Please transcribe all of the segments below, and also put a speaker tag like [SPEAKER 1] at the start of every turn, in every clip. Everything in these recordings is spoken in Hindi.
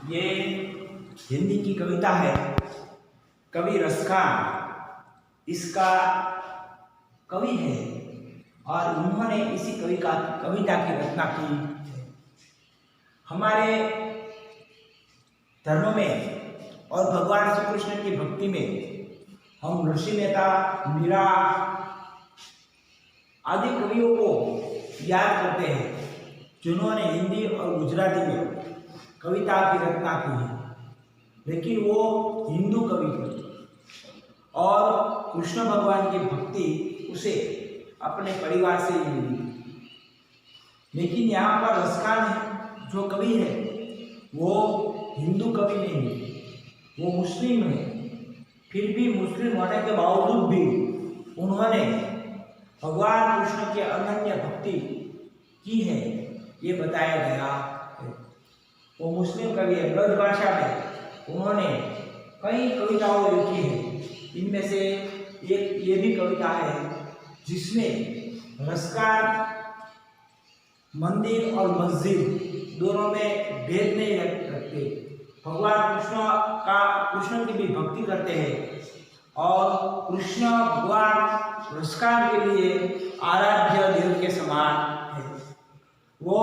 [SPEAKER 1] ये हिंदी की कविता है। कवि रसखान इसका कवि है और उन्होंने इसी कविता की रचना की है। हमारे धर्म में और भगवान श्री कृष्ण की भक्ति में हम ऋषि मेहता, मीरा आदि कवियों को याद करते हैं जिन्होंने हिंदी और गुजराती में कविता की रचना की है, लेकिन वो हिंदू कवि थे और कृष्ण भगवान की भक्ति उसे अपने परिवार से ही मिली। लेकिन यहाँ पर रसखान है जो कवि है वो हिंदू कवि नहीं है, वो मुस्लिम है। फिर भी मुस्लिम होने के बावजूद भी उन्होंने भगवान कृष्ण की अनन्य भक्ति की है, ये बताया गया है। वो मुस्लिम कवि है। ब्रज भाषा में उन्होंने कई कविताओं लिखी है। इनमें से एक ये भी कविता है जिसमें रसखान मंदिर और मस्जिद दोनों में भेद नहीं रखते। भगवान कृष्ण की भी भक्ति करते हैं और कृष्ण भगवान रसखान के लिए आराध्य देव के समान है। वो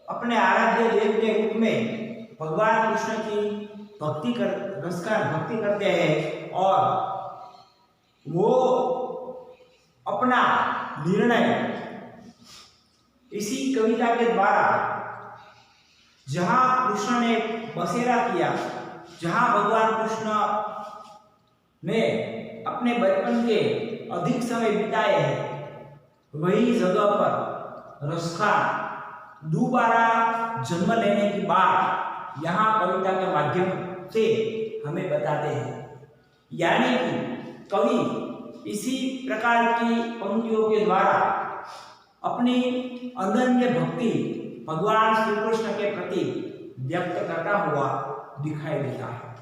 [SPEAKER 1] अपने आराध्य देव के रूप में भगवान कृष्ण की रसखान भक्ति करते हैं और वो अपना निर्णय इसी कविता के द्वारा जहाँ कृष्ण ने बसेरा किया, जहाँ भगवान कृष्ण ने अपने बचपन के अधिक समय बिताए हैं, वही जगह पर रसखान दोबारा जन्म लेने की बात यहाँ कविता के माध्यम से हमें बताते हैं। यानी कि कवि इसी प्रकार की पंक्तियों के द्वारा अपनी अनन्य भक्ति भगवान श्री कृष्ण के प्रति व्यक्त करता हुआ दिखाई देता है।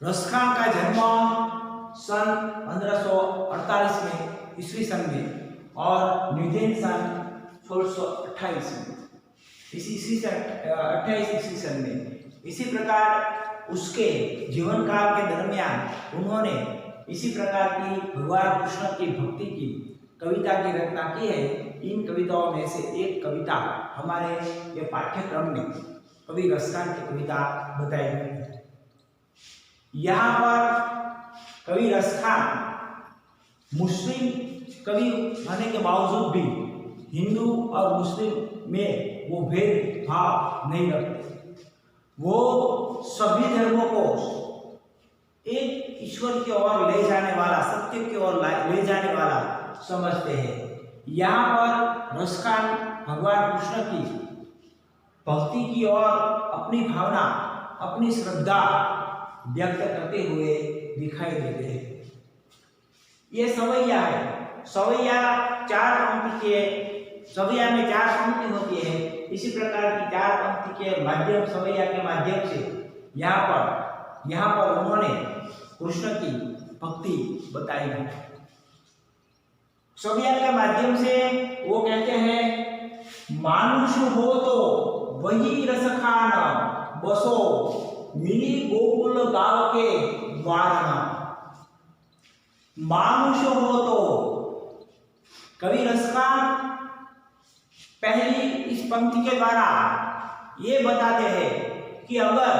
[SPEAKER 1] रसखान का जन्म सन 1548 में ईस्वी सन में और निधन सन 1628 में ईस्वी सन में। इसी प्रकार उसके जीवन काल के दरमियान उन्होंने इसी प्रकार की भगवान कृष्ण की भक्ति की कविता की रचना की है। इन कविताओं में से एक कविता हमारे ये पाठ्यक्रम में कवि रसखान की कविता बताई गई है। यहाँ पर कवि रसखान मुस्लिम कवि होने के बावजूद भी हिंदू और मुस्लिम में वो भेदभाव नहीं रखते। वो सभी धर्मों को एक ईश्वर की ओर ले जाने वाला, सत्य की ओर ले जाने वाला समझते हैं। यहाँ पर रसखान भगवान कृष्ण की भक्ति की ओर अपनी भावना, अपनी श्रद्धा व्यक्त करते हुए दिखाई देते हैं। ये सवैया है। सवैया सवैया में 4 पंक्ति होती है। इसी प्रकार की 4 पंक्ति के माध्यम, सवैया के माध्यम से यहाँ पर उन्होंने कृष्ण की भक्ति बताई है। सवैया के माध्यम से वो कहते हैं, मानुष हो तो वही रसखान बसो, मिली गोकुल गांव के द्वार। मानुष हो तो कवि रसखान पहली इस पंक्ति के द्वारा ये बताते हैं कि अगर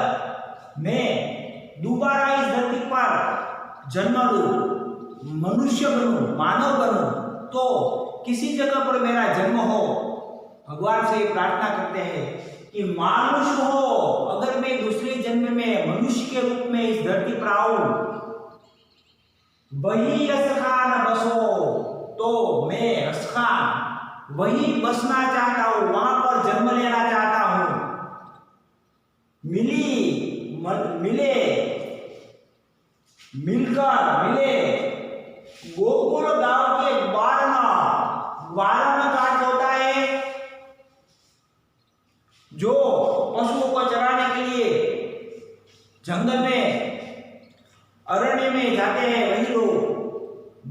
[SPEAKER 1] मैं दोबारा इस धरती पर जन्म लूं, मनुष्य बनूं, मानव बनूं, तो किसी जगह पर मेरा जन्म हो। भगवान से प्रार्थना करते हैं कि मानुष हो, अगर मैं दूसरे जन्म में मनुष्य के रूप में इस धरती पर आऊं, वही रसखान बसो, तो मैं रसखान वही बसना चाहता हूं, वहां पर जन्म लेना चाहता हूं। मिले गोकुल गांव के वारण का अर्थ होता है जो पशुओं को चराने के लिए जंगल में, अरण्य में जाते हैं वही लोग।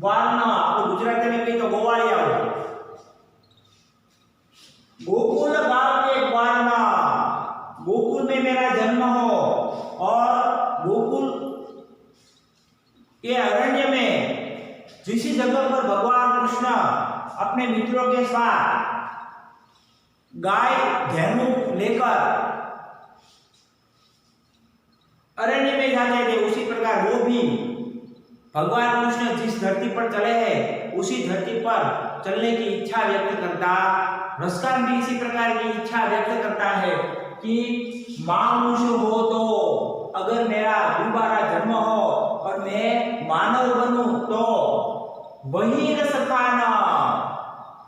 [SPEAKER 1] वारण आपको गुजराती में कही तो गोवाड़िया हो। गोकुल गांव के वारण जन्म हो और गोकुल के अरण्य में जिस जगह पर भगवान कृष्ण अपने मित्रों के साथ गाय धेनु लेकर अरण्य में जाते थे, उसी प्रकार वो भी भगवान कृष्ण जिस धरती पर चले हैं उसी धरती पर चलने की इच्छा व्यक्त करता। रसकान भी इसी प्रकार की इच्छा व्यक्त करता है कि मानुष हो तो अगर मेरा दोबारा जन्म हो और मैं मानव बनूं तो वही रस खाना।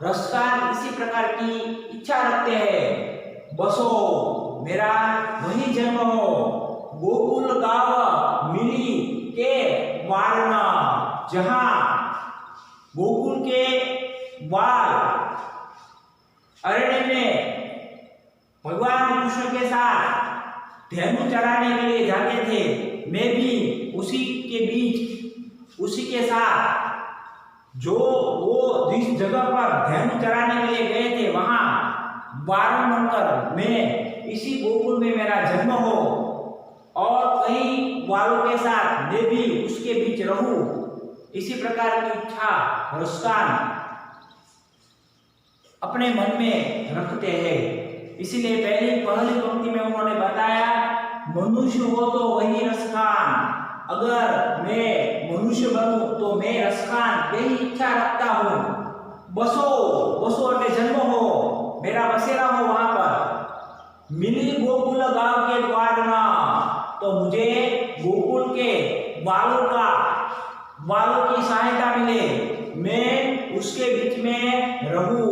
[SPEAKER 1] रसकान इसी प्रकार की इच्छा रखते हैं, बसो मेरा वही जन्म हो, गोकुल गाव मिली के वारणा, जहां गोकुल के वाल अरण्य में भगवान कृष्ण के साथ धेनु चराने के लिए जाते थे, मैं भी उसी के बीच उसी के साथ जो वो जिस जगह पर धेनु चराने के लिए गए थे वहां वारण बनकर मैं इसी गोकुल में मेरा जन्म हो और कई वालों के साथ मैं भी उसके बीच रहूं, इसी प्रकार की इच्छा रसकान अपने मन में रखते हैं। इसीलिए पहली पंक्ति में उन्होंने बताया मनुष्य हो तो वही रसखान, अगर मैं मनुष्य बनूं तो मैं रसखान यही इच्छा रखता हूं। बसो बसो अटे जन्म हो, मेरा बसेरा हो वहां पर। मिली गोकुल गांव के द्वारमा, तो मुझे गोकुल के वालों की सहायता मिले, मैं उसके बीच में रहूं,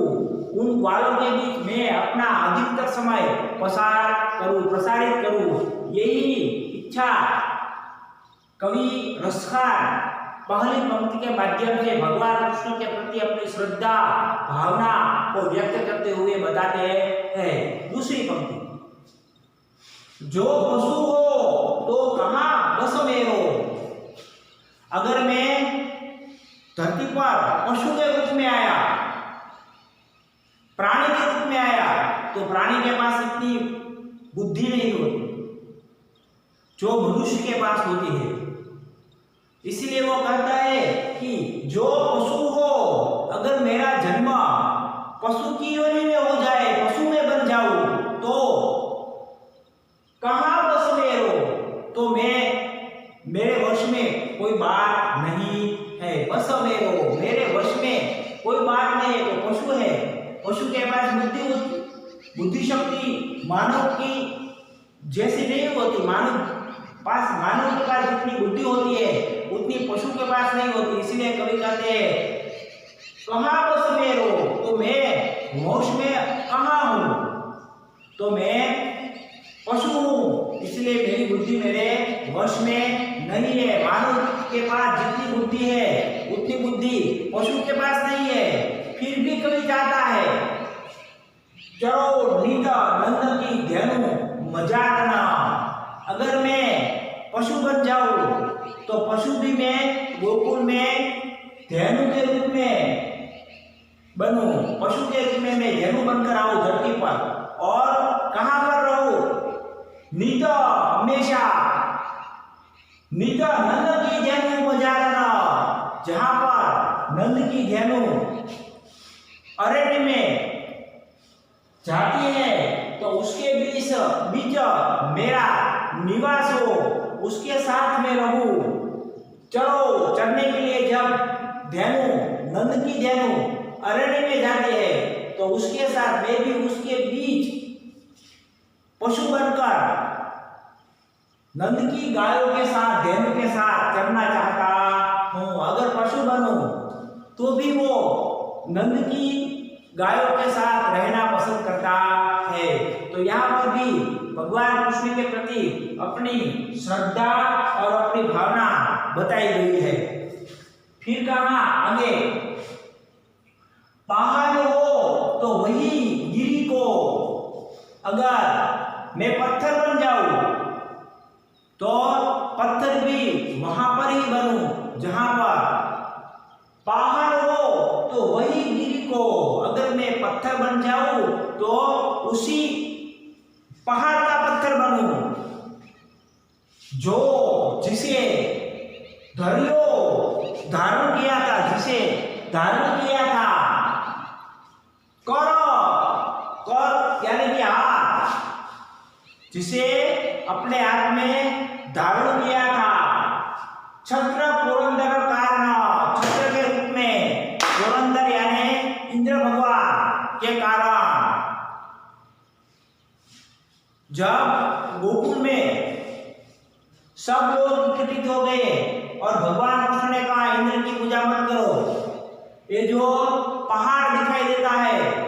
[SPEAKER 1] उन वालों के बीच में अपना अधिकतर समय प्रसारित करूं। यही इच्छा कवि रसखान पहली पंक्ति के माध्यम से भगवान कृष्ण के प्रति अपनी श्रद्धा भावना को व्यक्त करते हुए बताते हैं। दूसरी पंक्ति, जो पशु हो तो कहाँ बस मेरो, अगर मैं धरती पर पशु के रूप में आया, प्राणी के रूप में आया, तो प्राणी के पास इतनी बुद्धि नहीं होती जो मनुष्य के पास होती है। इसलिए वो कहता है कि जो पशु हो, अगर मेरा जन्म पशु की योनि में हो जाए, पशु में बन जाऊं, तो कहाँ बस मेरो, तो मेरे वश में कोई बात नहीं है। बस मेरो, मेरे वश में कोई बात नहीं है। तो पशु है, पशु के पास बुद्धि शक्ति मानव की जैसी नहीं होती। मानव के पास जितनी बुद्धि होती है उतनी पशु के पास नहीं होती। इसलिए कवि कहते हैं कहाँ बस मेरो, तो मैं वश में कहाँ हूँ, तो मैं पशु हूँ, इसलिए मेरी बुद्धि मेरे वश में नहीं है। मानव के पास जितनी बुद्धि है उतनी बुद्धि पशु के पास नहीं है। फिर भी कवि चाहता है चलो नीता नंद की धेनु मजारना, अगर मैं पशु बन जाऊं तो पशु भी मैं गोकुल में धेनु के रूप में बनूं, पशु के रूप में मैं धेनु बनकर आऊं धरती पर, और कहां पर रहूं, नीत हमेशा नीत नंद की धेनु मजारना, जहां पर नंद की धेनु अरण्य में जाती है तो उसके बीच मेरा निवास हो, उसके साथ में रहूं। चलो चढ़ने के लिए जब नंद की धेनु अरण्य में जाते हैं तो उसके साथ मैं भी उसके बीच पशु बनकर नंद की गायों के साथ धेनु के साथ चढ़ना चाहता हूं। अगर पशु बनूं तो भी वो नंद की गायों के साथ रहना पसंद करता है। तो यहाँ पर भी भगवान कृष्ण के प्रति अपनी श्रद्धा और अपनी भावना बताई गई है। फिर कहा आगे, पहाड़ हो तो वही गिरी को, अगर मैं पत्थर बन जाऊं तो पत्थर भी वहां पर ही बनूं जहां पर पहाड़ हो, तो वही गिरी को, अगर मैं पत्थर बन जाऊं तो उसी पहाड़ का पत्थर बनूं। जो जिसे धारण किया था, जिसे धारण किया था, कर यानी कि हाथ, जिसे अपने हाथ में धारण किया था, छत्र पुरंदर कारण, छत्र के रूप में, पुरंदर यानी इंद्र भगवान के कारण। जब गोकुल में सब लोग एकत्रित हो गए और भगवान कृष्ण ने कहा इंद्र की पूजा मत करो, ये जो पहाड़ दिखाई देता है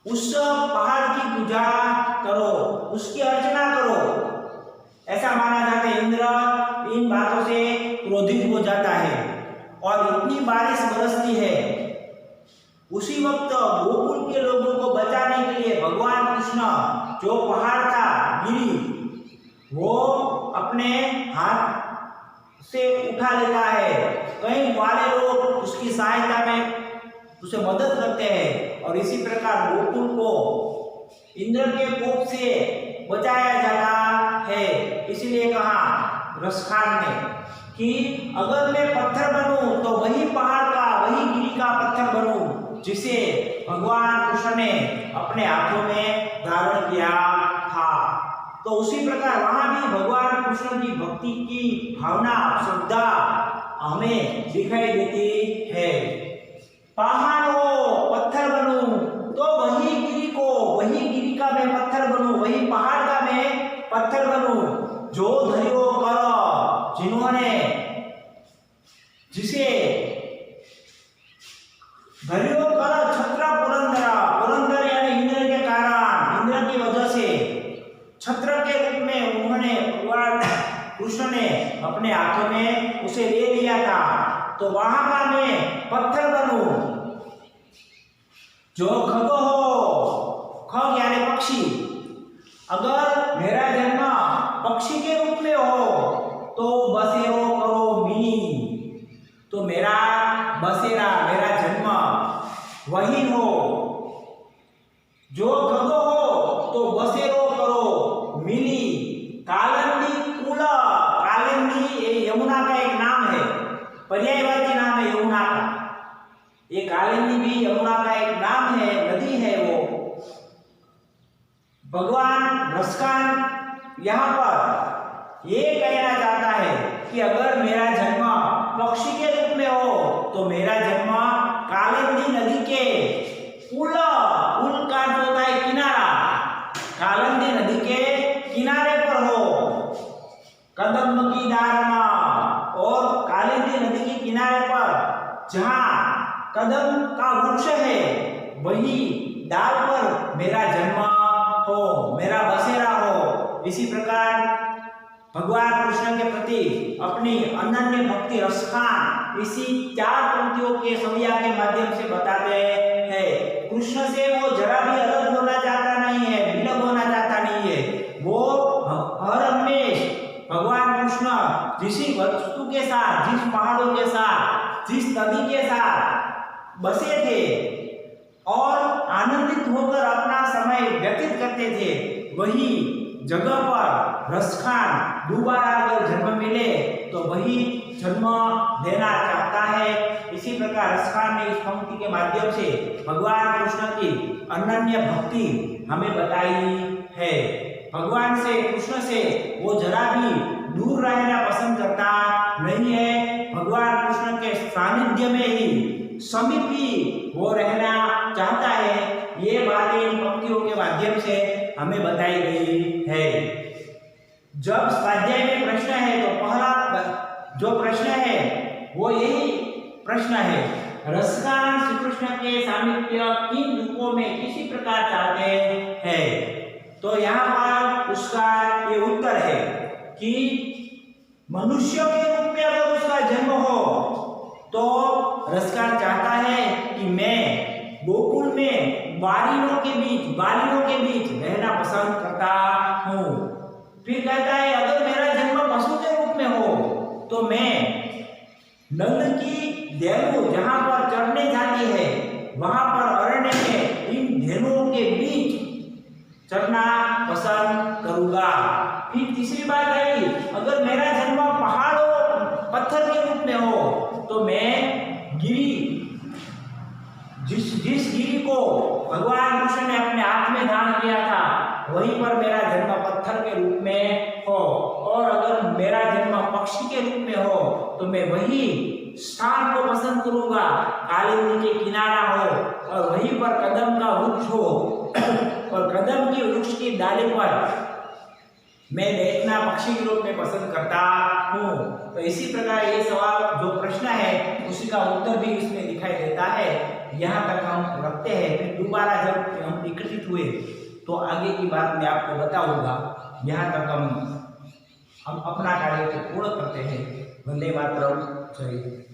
[SPEAKER 1] उस पहाड़ की पूजा करो, उसकी अर्चना करो, ऐसा माना जाता है। इंद्र इन बातों से क्रोधित हो जाता है और इतनी बारिश बरसती है। उसी वक्त गोकुल के लोगों को बचाने के लिए भगवान कृष्ण जो पहाड़ था गिरी, वो अपने हाथ से उठा लेता है। कई वाले लोग उसकी सहायता में उसे मदद करते हैं और इसी प्रकार गोकुल को इंद्र के कोप से बचाया जाता है। इसलिए कहा रसखान ने कि अगर मैं पत्थर बनूं तो वही पहाड़ का, वही गिरी का पत्थर बनूं जिसे भगवान कृष्ण ने अपने हाथों में धारण किया था। तो उसी प्रकार वहां भी भगवान कृष्ण की भक्ति की भावना, श्रद्धा हमें दिखाई देती है। पहाड़ हो, पत्थर बनूं तो वही गिरी को, वही गिरी का मैं पत्थर बनूं, वही पहाड़ का मैं पत्थर बनूं, जो धरियो कर, जिन्होंने, जिसे धरियो कर छत्र पुरंदर, पुरंदर यानी इंद्र के कारण, इंद्र की वजह से छत्र के रूप में उन्होंने, भगवान कृष्ण ने अपने हाथों में उसे ले लिया था। तो वहां का मैं पत्थर बनूं, जो खग हो, खग यानी पक्षी, अगर मेरा जन्म पक्षी के रूप में हो तो बसेरो करो मिनी, तो मेरा बसेरा, मेरा जन्म वही हो। जो खग हो तो बसेरो करो मिली, कालिंदी कुल, कालिंदी ये यमुना का एक नाम है, पर्यायवाची नाम है यमुना का। ये कालिंदी भी यमुना का एक नाम है, नदी है वो। भगवान रसखान यहाँ पर ये कहना चाहता है कि अगर मेरा जन्म पक्षी के रूप में हो तो मेरा जन्म कालिंदी नदी के पुल, पुल का जो होता है किनारा, कालिंदी नदी के किनारे पर हो। कदम की धारणा, और कालिंदी नदी के किनारे पर जहाँ कदम का वृक्ष है वही डाल पर मेरा जन्म हो, मेरा बसेरा हो। इसी प्रकार भगवान कृष्ण के प्रति अपनी अनन्य भक्ति रसखान इसी 4 पंक्तियों के संज्ञा के माध्यम से बताते हैं। कृष्ण से वो जरा भी अलग होना चाहता नहीं है, विलग होना चाहता नहीं है। वो हर हमेश भगवान कृष्ण जिस वस्तु के साथ, जिस पहाड़ों के साथ, जिस नदी के साथ बसे थे और आनंदित होकर अपना समय व्यतीत करते थे, वही जगह पर रसखान दोबारा अगर जन्म मिले तो वही जन्म देना चाहता है। इसी प्रकार रसखान ने इस पंक्ति के माध्यम से भगवान कृष्ण की अनन्य भक्ति हमें बताई है। भगवान से, कृष्ण से वो जरा भी दूर रहना पसंद करता नहीं है। भगवान कृष्ण के सानिध्य में ही, समीप ही वो रहना चाहता है। ये बातें इन पंक्तियों के माध्यम से हमें बताई गई है। जब स्वाध्याय में प्रश्न है तो पहला जो प्रश्न है वो यही प्रश्न है, रसखान श्री कृष्ण के सामीप्य किन रूपों में किसी प्रकार चाहते हैं। तो यहाँ पर उसका ये उत्तर है कि मनुष्य के रूप में अगर उसका जन्म हो तो रसखान चाहता है कि मैं गोकुल में बालियों के बीच रहना पसंद करता हूँ। फिर कहता है अगर मेरा जन्म पशु के रूप में हो तो मैं नंद की धेनु जहाँ पर चढ़ने जाती है वहां पर अरण्य में इन धेनुओं के बीच चढ़ना पसंद करूंगा। फिर तीसरी बात आई, अगर मेरा जन्म पहाड़ों पत्थर के रूप में हो तो मैं जिस गिरी को भगवान कृष्ण ने अपने हाथ में धारण किया था वहीं पर मेरा जन्म पत्थर के रूप में हो, और अगर मेरा जन्म पक्षी के रूप में हो तो मैं वही स्थान को पसंद करूंगा, काली नदी के किनारा हो और वहीं पर कदम का वृक्ष हो और कदम की वृक्ष की डाली पर मैं बैठना पक्षी के रूप में पसंद करता हूँ। तो इसी प्रकार ये सवाल जो प्रश्न है उसी का उत्तर भी इसमें दिखाई देता है। यहाँ तक हम रखते हैं, फिर दोबारा जब हम एकत्रित हुए तो आगे की बात मैं आपको बताऊंगा। यहाँ तक हम अपना कार्य को पूर्ण करते हैं। वंदे मातरम। जय हिंद।